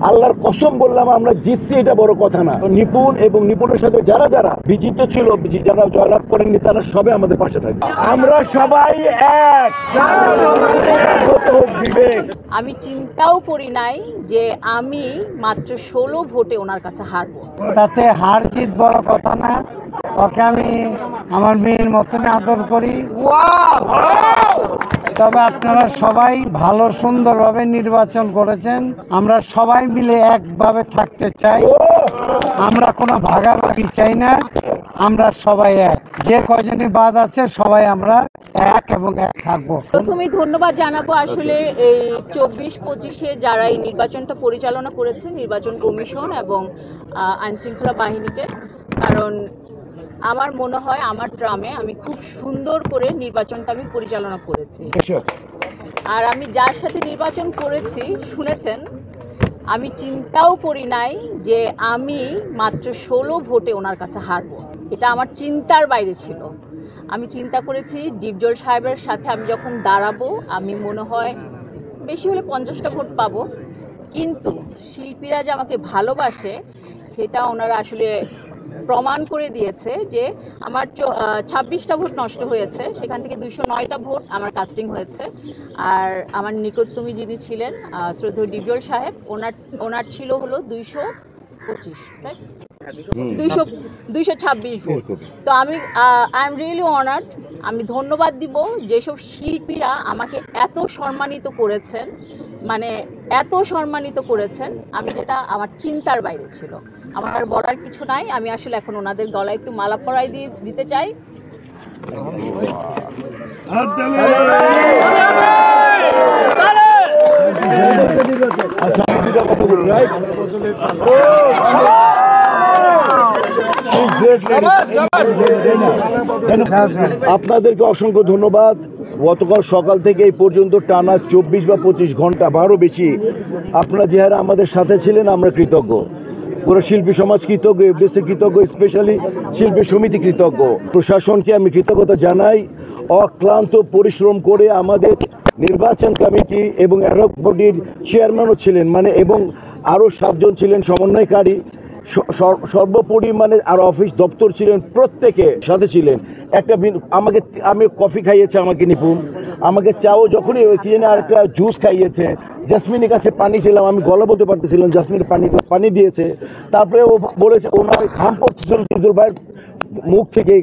আল্লাহর কসম বললাম আমরা জিতছি, এটা বড় কথা না। নিপুণ এবং নিপুণের সাথে যারা যারা বিজিত ছিল, যারা জয়লাভ করেননি, তারা সবাই আমাদের পাশে থাকবে। আমরা সবাই এক, বিবেক। আমি চিন্তাও করি নাই যে আমি মাত্র 16 ভোটে ওনার কাছে হারবো। তাতে হার জিত বড় কথা না। ওকে আমি আমার মেয়ের মতন আদর করি। তবে আপনারা সবাই ভালো সুন্দরভাবে নির্বাচন করেছেন। আমরা সবাই মিলে একভাবে থাকতে চাই। আমরা কোনো ভাগাভাগি চাই না। আমরা সবাই এক। যে কয়জনই বাদ আছে সবাই আমরা এক এবং এক থাকবো। প্রথমেই ধন্যবাদ জানাবো আসলে এই 24-25-এ যারা এই নির্বাচনটা পরিচালনা করেছে, নির্বাচন কমিশন এবং আইনশৃঙ্খলা বাহিনীকে। কারণ আমার মনে হয় আমার গ্রামে আমি খুব সুন্দর করে নির্বাচনটা আমি পরিচালনা করেছি। আর আমি যার সাথে নির্বাচন করেছি শুনেছেন, আমি চিন্তাও করি নাই যে আমি মাত্র 16 ভোটে ওনার কাছে হারবো। এটা আমার চিন্তার বাইরে ছিল। আমি চিন্তা করেছি ডিপজল সাহেবের সাথে আমি যখন দাঁড়াবো, আমি মনে হয় বেশি হলে 50টা ভোট পাবো। কিন্তু শিল্পীরা যে আমাকে ভালোবাসে সেটা ওনারা আসলে প্রমাণ করে দিয়েছে যে আমার 26টা ভোট নষ্ট হয়েছে, সেখান থেকে 209টা ভোট আমার কাস্টিং হয়েছে। আর আমার নিকটতমী যিনি ছিলেন শ্রদ্ধেয় ডিপজল সাহেব, ওনার ছিল হলো 226, রাইট, 226 ভোট। তো আই এম রিয়েলি অনার্ড। আমি ধন্যবাদ দিব যেসব শিল্পীরা আমাকে এত সম্মানিত করেছেন, মানে এত সম্মানিত করেছেন, আমি যেটা আমার চিন্তার বাইরে ছিল। আমার আর বলার কিছু নাই। আমি আসলে এখন ওনাদের গলায় একটু মালা পরাই দিতে চাই। আপনাদেরকে অসংখ্য ধন্যবাদ। গতকাল সকাল থেকে এই পর্যন্ত টানা 24 বা 25 ঘন্টা বারো বেশি আপনারা যে হারে আমাদের সাথে ছিলেন, আমরা কৃতজ্ঞ। পুরো শিল্পী সমাজ কৃতজ্ঞ, এফডিসি কৃতজ্ঞ, স্পেশালি শিল্পী সমিতি কৃতজ্ঞ। প্রশাসনকে আমি কৃতজ্ঞতা জানাই। অক্লান্ত পরিশ্রম করে আমাদের নির্বাচন কমিটি এবং অ্যাডহক বডির চেয়ারম্যানও ছিলেন, মানে এবং আরও 7 জন ছিলেন সমন্বয়কারী। সর্বোপরি মানে আর অফিস দপ্তর ছিলেন, প্রত্যেকে সাথে ছিলেন। আমি কফি খাইয়েছে আমাকে নিপুণ, আমাকে চাও যখনই কি জানি আর একটা জুস খাইয়েছে। জাসমিনের কাছে পানি ছিলাম, আমি গলা বলতে পারতেছিলাম, জাসমিনের পানি দিয়েছে। তারপরে ও বলেছে ওনার ঘাম পড়তেছিল, ডিপজল ভাইয়ের মুখ থেকে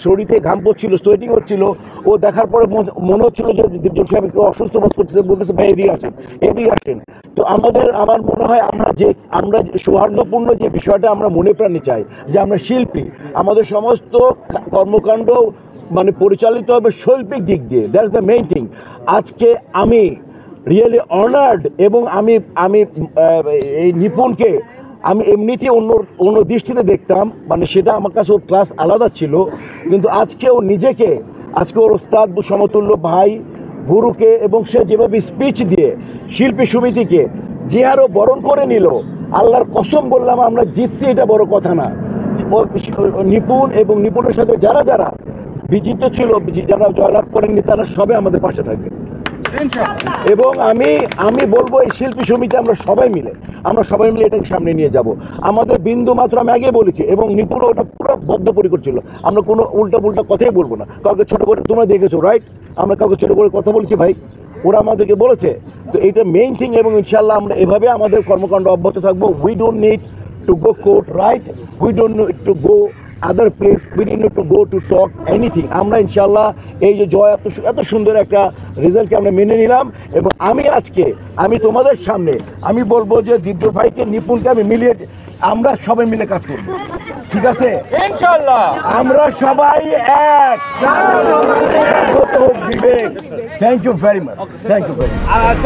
শরীর থেকে ঘাম পড়ছিল, সোয়েটিং হচ্ছিল। ও দেখার পরে মনে হচ্ছিল যে ডিপজল সাহেব একটু অসুস্থ বোধ করতেছে, বলতেছে ভাই এদিকে আসেন। তো আমার মনে হয় আমরা সৌহার্দ্যপূর্ণ যে বিষয়টা আমরা মনে প্রাণে চাই, যে আমরা শিল্পী, আমাদের সমস্ত কর্মকাণ্ড মানে পরিচালিত হবে শৈল্পিক দিক দিয়ে। That's the main thing. আজকে আমি রিয়েলি অনার্ড এবং আমি এই নিপুণকে আমি এমনিতে অন্য দৃষ্টিতে দেখতাম, মানে সেটা আমার কাছে ওর ক্লাস আলাদা ছিল। কিন্তু আজকে ও নিজেকে, আজকে ওর ওস্তাদ সমতুল্য ভাই গুরুকে, এবং সে যেভাবে স্পিচ দিয়ে শিল্পী সমিতিকে যে আরও বরণ করে নিল, আল্লাহর কসম বললাম আমরা জিতছি, এটা বড় কথা না। নিপুণ এবং নিপুণের সাথে যারা যারা বিজিত ছিল, যারা জয়লাভ করেননি, তারা সবাই আমাদের পাশে থাকবে। এবং আমি বলবো এই শিল্পী সমিতি আমরা সবাই মিলে এটাকে সামনে নিয়ে যাব। আমাদের বিন্দু মাত্র আমি আগে বলেছি, এবং নিপুণ ওটা পুরো বদ্ধপরিকর ছিল। আমরা কোনো উল্টা কথাই বলবো না, কাউকে ছোট করে, তোমরা দেখেছো রাইট, আমরা কাউকে ছোট করে কথা বলছি ভাই, ওরা আমাদেরকে বলেছে। তো এইটা মেইন থিং, এবং ইনশাল্লাহ আমরা এভাবে আমাদের কর্মকাণ্ড অব্যাহত থাকবো। We don't need to go court, right, we don't need to go other place, we did not to go to talk anything. আমরা ইনশাল্লাহ এই যে জয় এত সুন্দর একটা রেজাল্টকে আমরা মেনে নিলাম। এবং আমি তোমাদের সামনে আমি বলবো যে ডিপজল ভাইকে, নিপুণকে আমি মিলিয়ে, আমরা সবাই মিলে কাজ করব, ঠিক আছে ইনশাল্লাহ। আমরা সবাই এক, বিবেক। Thank you very much, thank you very much.